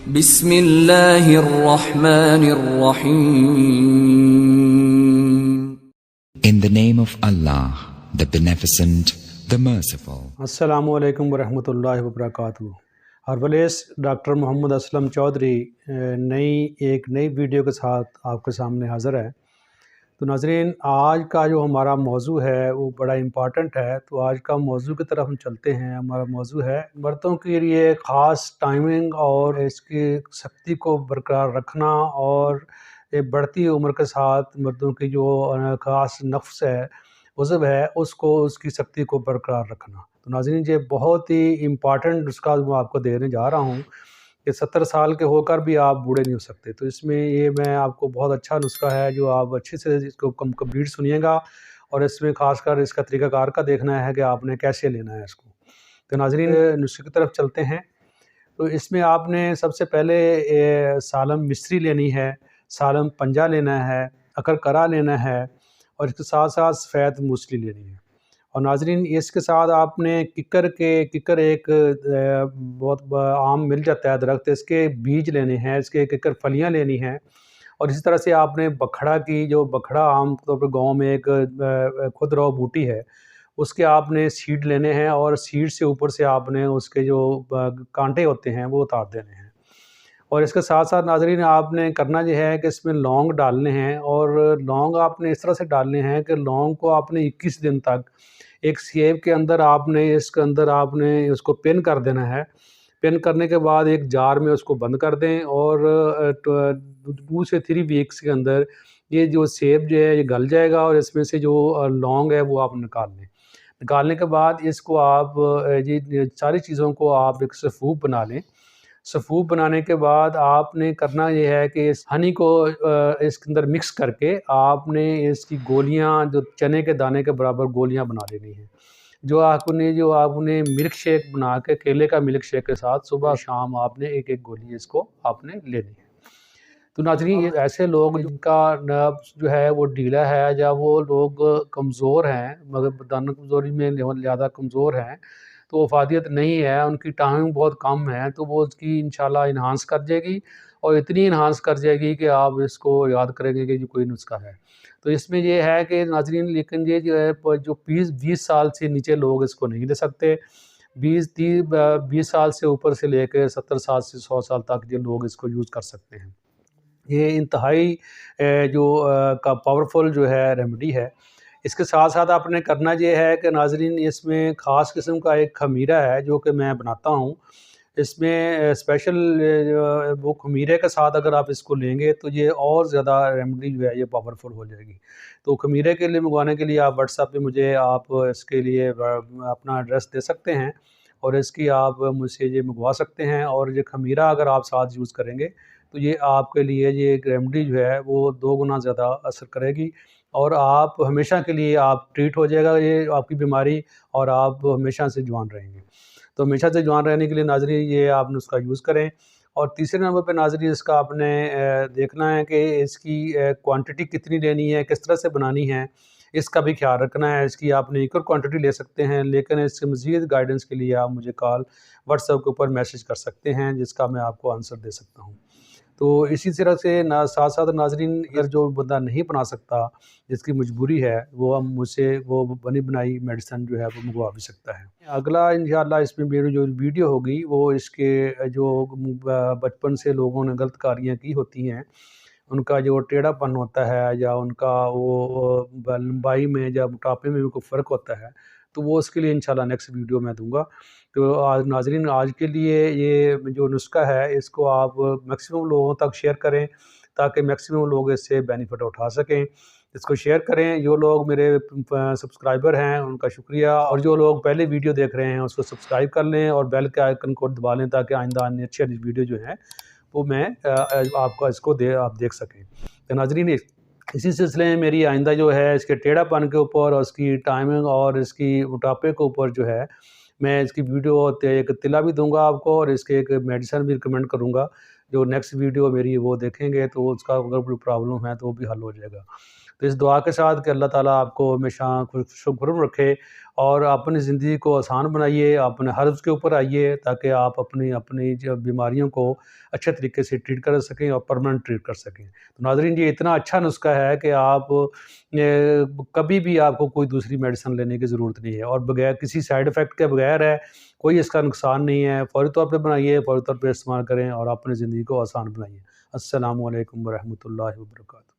بسم اللہ الرحمن الرحیم. In the name of Allah, the Beneficent, the Merciful. السلام علیکم ورحمۃ اللہ وبرکاتہ. ہربلیس ڈاکٹر محمد اسلم چودھری ایک نئی ویڈیو کے ساتھ آپ کے سامنے حاضر ہے. تو ناظرین، آج کا جو ہمارا موضوع ہے وہ بڑا امپارٹنٹ ہے. تو آج کا موضوع کی طرف ہم چلتے ہیں. ہمارا موضوع ہے مردوں کے لیے خاص ٹائمنگ اور اس کی سختی کو برقرار رکھنا، اور ایک بڑھتی عمر کے ساتھ مردوں کی جو خاص نفس ہے، عضو ہے، اس کی سختی کو برقرار رکھنا. تو ناظرین، یہ بہت ہی امپارٹنٹ نسخہ میں آپ کو دینے جا رہا ہوں کہ 70 سال کے ہو کر بھی آپ بوڑھے نہیں ہو سکتے. تو اس میں یہ میں آپ کو بہت اچھا نسخہ ہے جو آپ اچھے سے اس کو کمپلیٹ سنیے گا، اور اس میں خاص کر اس کا طریقہ کار کا دیکھنا ہے کہ آپ نے کیسے لینا ہے اس کو. تو ناظرین، نسخے کی طرف چلتے ہیں. تو اس میں آپ نے سب سے پہلے سالم مصری لینی ہے، سالم پنجہ لینا ہے، اکر کرا لینا ہے، اور اس کے ساتھ ساتھ سفید موسلی لینی ہے. اور ناظرین، اس کے ساتھ آپ نے ککر ایک بہت عام مل جاتا ہے درخت، اس کے بیج لینے ہیں، اس کے ککر پھلیاں لینی ہیں. اور اسی طرح سے آپ نے بکھڑا عام طور پر گاؤں میں ایک خود رو بوٹی ہے، اس کے آپ نے سیڈ لینے ہیں، اور سیڈ سے اوپر سے آپ نے اس کے جو کانٹے ہوتے ہیں وہ اتار دینے ہیں. اور اس کے ساتھ ساتھ ناظرین، آپ نے کرنا یہ ہے کہ اس میں لونگ ڈالنے ہیں، اور لونگ آپ نے اس طرح سے ڈالنے ہیں کہ لونگ کو آپ نے 21 دن تک ایک سیب کے اندر آپ نے اس کو پن کر دینا ہے. پن کرنے کے بعد ایک جار میں اس کو بند کر دیں، اور 2 سے 3 ویکس کے اندر یہ جو سیب جو ہے یہ گل جائے گا، اور اس میں سے جو لونگ ہے وہ آپ نکال لیں. نکالنے کے بعد اس کو آپ یہ ساری چیزوں کو آپ ایک سفوف بنا لیں. سفوف بنانے کے بعد آپ نے کرنا یہ ہے کہ اس ہنی کو اس کے اندر مکس کر کے آپ نے اس کی گولیاں جو چنے کے دانے کے برابر گولیاں بنا لینی ہیں، جو آپ نے ملک شیک بنا کے کیلے کا ملک شیک کے ساتھ صبح شام آپ نے ایک گولی اس کو آپ نے لینی ہے. تو ناظرین، یہ ایسے لوگ جن کا نرو جو ہے وہ ڈھیلا ہے، یا وہ لوگ کمزور ہیں، مگر بدن کمزوری میں زیادہ کمزور ہیں، تو افادیت نہیں ہے، ان کی ٹائمنگ بہت کم ہے، تو وہ اس کی انشاءاللہ انہانس کر جائے گی، اور اتنی انہانس کر جائے گی کہ آپ اس کو یاد کریں گے کہ یہ کوئی نسخہ ہے. تو اس میں یہ ہے کہ ناظرین، لیکن یہ جو ہے 20 سال سے نیچے لوگ اس کو نہیں لے سکتے. 20 سال سے اوپر سے لے کے 70 سال سے 100 سال تک یہ لوگ اس کو یوز کر سکتے ہیں. یہ انتہائی پاورفل جو ہے ریمیڈی ہے. اس کے ساتھ ساتھ آپ نے کرنا یہ ہے کہ ناظرین، اس میں خاص قسم کا ایک خمیرہ ہے جو کہ میں بناتا ہوں. اس میں اسپیشل وہ خمیرے کے ساتھ اگر آپ اس کو لیں گے تو یہ اور زیادہ ریمیڈی جو ہے یہ پاورفل ہو جائے گی. تو خمیرے کے لیے منگوانے کے لیے آپ واٹس ایپ پہ مجھے آپ اس کے لیے اپنا ایڈریس دے سکتے ہیں، اور اس کی آپ مجھ سے یہ منگوا سکتے ہیں. اور یہ خمیرہ اگر آپ ساتھ یوز کریں گے تو یہ آپ کے لیے یہ ریمیڈی جو ہے وہ 2 گنا زیادہ اثر کرے گی، اور آپ ہمیشہ کے لیے آپ ٹریٹ ہو جائے گا یہ آپ کی بیماری، اور آپ ہمیشہ سے جوان رہیں گے. تو ہمیشہ سے جوان رہنے کے لیے ناظرین یہ آپ نسخہ یوز کریں. اور تیسرے نمبر پہ ناظرین، اس کا آپ نے دیکھنا ہے کہ اس کی کوانٹٹی کتنی لینی ہے، کس طرح سے بنانی ہے، اس کا بھی خیال رکھنا ہے. اس کی آپ نے ایکول کوانٹٹی لے سکتے ہیں، لیکن اس سے مزید گائیڈنس کے لیے آپ مجھے کال واٹس ایپ کے اوپر میسیج کر سکتے ہیں، جس کا میں آپ کو آنسر دے سکتا ہوں. تو اسی طرح سے ساتھ ساتھ ناظرین، اگر جو بندہ نہیں بنا سکتا، جس کی مجبوری ہے، وہ ہم مجھ سے وہ بنی بنائی میڈیسن جو ہے وہ منگوا بھی سکتا ہے. اگلا انشاءاللہ اس میں میری جو ویڈیو ہوگی وہ اس کے جو بچپن سے لوگوں نے غلط کاریاں کی ہوتی ہیں، ان کا جو ٹیڑھا پن ہوتا ہے، یا ان کا وہ لمبائی میں یا موٹاپے میں کوئی فرق ہوتا ہے، تو وہ اس کے لیے انشاءاللہ نیکسٹ ویڈیو میں دوں گا. تو ناظرین، آج کے لیے یہ جو نسخہ ہے اس کو آپ میکسیمم لوگوں تک شیئر کریں، تاکہ میکسیمم لوگ اس سے بینیفٹ اٹھا سکیں. اس کو شیئر کریں. جو لوگ میرے سبسکرائبر ہیں ان کا شکریہ، اور جو لوگ پہلے ویڈیو دیکھ رہے ہیں اس کو سبسکرائب کر لیں، اور بیل کے آئیکن کو دبا لیں، تاکہ آئندہ اچھی ویڈیو جو ہیں وہ میں آپ کا اس کو آپ دیکھ سکیں. تو ناظرین، اسی سلسلے میں میری آئندہ جو ہے اس کے ٹیڑھا پن کے اوپر، اور اس کی ٹائمنگ اور اس کی موٹاپے کے اوپر جو ہے میں اس کی ویڈیو ایک اطلاع بھی دوں گا آپ کو، اور اس کے ایک میڈیسن بھی ریکمینڈ کروں گا. جو نیکسٹ ویڈیو میری وہ دیکھیں گے تو اس کا اگر کوئی پرابلم ہے تو وہ بھی حل ہو جائے گا. تو اس دعا کے ساتھ کہ اللہ تعالیٰ آپ کو ہمیشہ خوش و خرم رکھے اور اپنی زندگی کو آسان بنائیے، اپنے حرض کے اوپر آئیے تاکہ آپ اپنی جو بیماریوں کو اچھے طریقے سے ٹریٹ کر سکیں اور پرماننٹ ٹریٹ کر سکیں۔ تو ناظرین یہ اتنا اچھا نسخہ ہے کہ آپ کبھی بھی آپ کو کوئی دوسری میڈیسن لینے کی ضرورت نہیں ہے، اور بغیر کسی سائیڈ افیکٹ کے بغیر ہے، کوئی اس کا نقصان نہیں ہے۔ فوری طور پہ بنائیے، فوری طور پہ استعمال کریں اور اپنی زندگی کو آسان بنائیے۔ السلام علیکم ورحمۃ اللہ وبرکاتہ۔